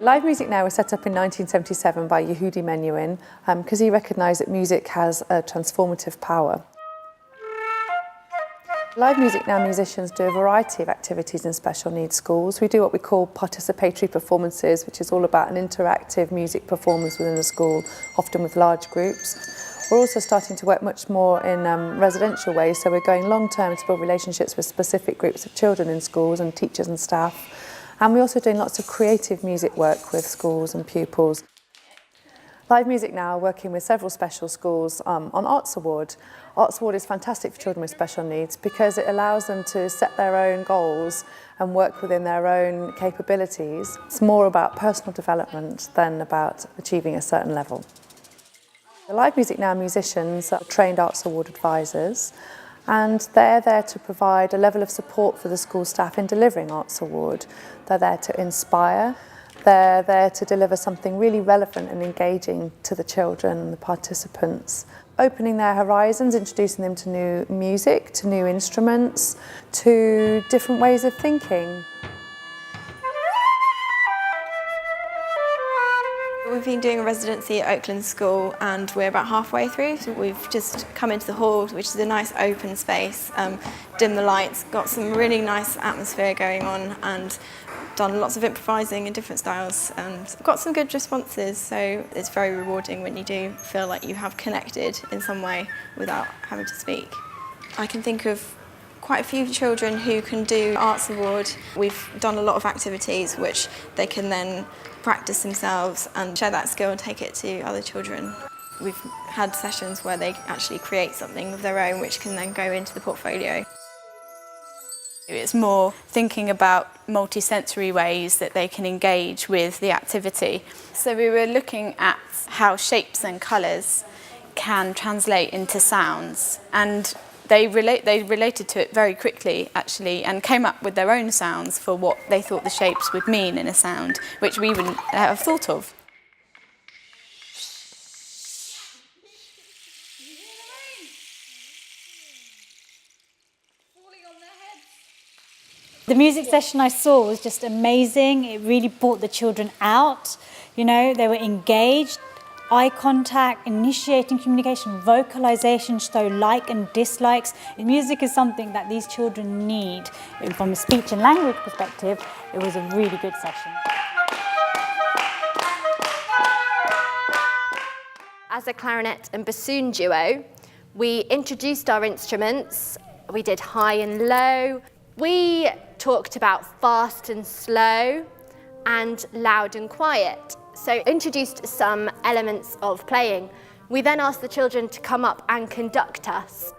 Live Music Now was set up in 1977 by Yehudi Menuhin because he recognised that music has a transformative power. Live Music Now musicians do a variety of activities in special needs schools. We do what we call participatory performances, which is all about an interactive music performance within a school, often with large groups. We're also starting to work much more in residential ways, so we're going long-term to build relationships with specific groups of children in schools and teachers and staff. And we're also doing lots of creative music work with schools and pupils. Live Music Now are working with several special schools on Arts Award. Arts Award is fantastic for children with special needs because it allows them to set their own goals and work within their own capabilities. It's more about personal development than about achieving a certain level. The Live Music Now musicians are trained Arts Award advisors, and they're there to provide a level of support for the school staff in delivering Arts Award. They're there to inspire. They're there to deliver something really relevant and engaging to the children and the participants, opening their horizons, introducing them to new music, to new instruments, to different ways of thinking. We've been doing a residency at Oakland School and we're about halfway through. So we've just come into the hall, which is a nice open space, dim the lights, got some really nice atmosphere going on and done lots of improvising in different styles and got some good responses. So it's very rewarding when you do feel like you have connected in some way without having to speak. I can think of quite a few children who can do Arts Award. We've done a lot of activities which they can then practice themselves and share that skill and take it to other children. We've had sessions where they actually create something of their own which can then go into the portfolio. It's more thinking about multi-sensory ways that they can engage with the activity. So we were looking at how shapes and colours can translate into sounds, and they related to it very quickly actually and came up with their own sounds for what they thought the shapes would mean in a sound, which we wouldn't have thought of. The music session I saw was just amazing. It really brought the children out. You know, they were engaged. Eye contact, initiating communication, vocalization, so like and dislikes. And music is something that these children need. And from a speech and language perspective, it was a really good session. As a clarinet and bassoon duo, we introduced our instruments. We did high and low. We talked about fast and slow and loud and quiet. So introduced some elements of playing. We then asked the children to come up and conduct us.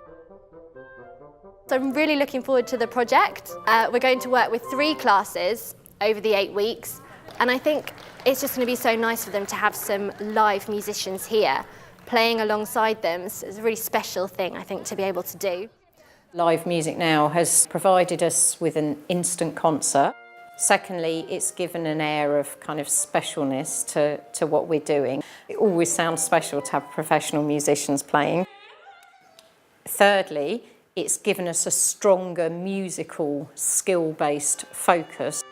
So I'm really looking forward to the project. We're going to work with 3 classes over the 8 weeks, and I think it's just going to be so nice for them to have some live musicians here playing alongside them. So it's a really special thing, I think, to be able to do. Live Music Now has provided us with an instant concert. Secondly, it's given an air of kind of specialness to what we're doing. It always sounds special to have professional musicians playing. Thirdly, it's given us a stronger musical, skill-based focus.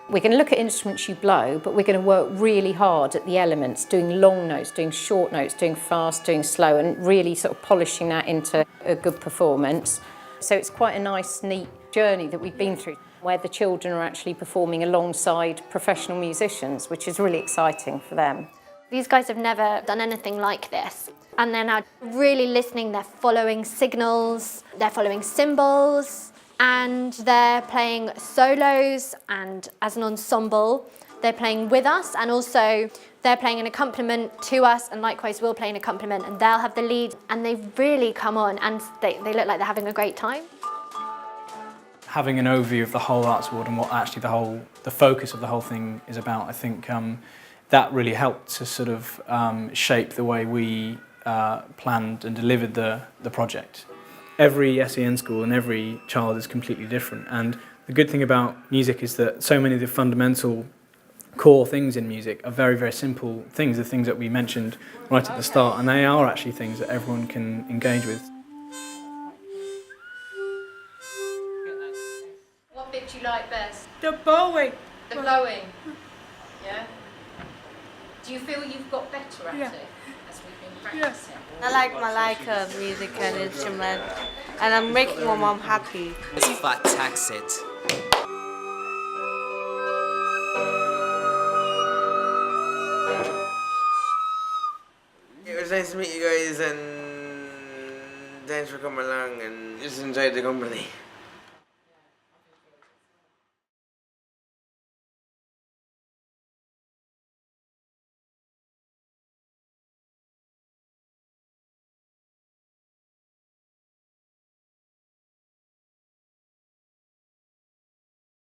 We're going to look at instruments you blow, but we're going to work really hard at the elements, doing long notes, doing short notes, doing fast, doing slow, and really sort of polishing that into a good performance. So it's quite a nice, neat journey that we've been through, where the children are actually performing alongside professional musicians, which is really exciting for them. These guys have never done anything like this, and they're now really listening. They're following signals, they're following symbols, and they're playing solos, and as an ensemble, they're playing with us, and also they're playing an accompaniment to us, and likewise we'll play an accompaniment, and they'll have the lead, and they've really come on, and they look like they're having a great time. Having an overview of the whole Arts Award and what actually the focus of the whole thing is about, I think that really helped to sort of shape the way we planned and delivered the project. Every SEN school and every child is completely different, and the good thing about music is that so many of the fundamental core things in music are very, very simple things, the things that we mentioned right at the start, and they are actually things that everyone can engage with. What bit do you like best? The bowing. The blowing. Yeah? Do you feel you've got better at it as we've been practicing? I like Malika music and instrument, and I'm making my mom happy. It's fantastic. It was nice to meet you guys, and thanks for coming along, and just enjoyed the company.